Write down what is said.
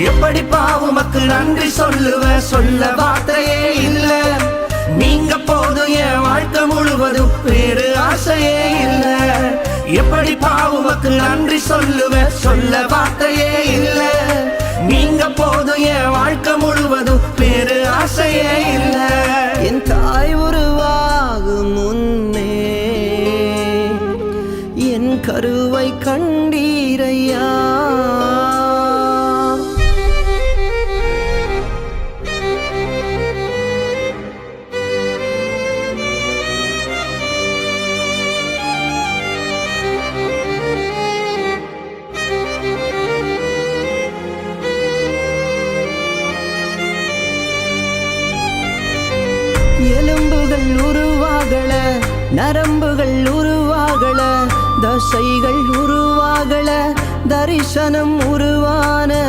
எப்படிப்பா உமக்கு நன்றி சொல்லுவேன், சொல்ல வார்த்தையே இல்ல. நீங்க போதும் என் வாழ்க்கை முழுவதும், வேறு ஆசையே இல்ல. எப்படிப்பா உமக்கு நன்றி சொல்லுவேன், சொல்ல வார்த்தையே இல்ல. நீங்க போதும் என் வாழ்க்கை முழுவதும், வேறு ஆசையே இல்ல. என் தாய் உருவாகும் முன்னே என் கருவை கண்டீரையா. எலும்புகள் உருவாகல, நரம்புகள் உருவாகல, தசைகள் உருவாகல, தரிசனம் உருவான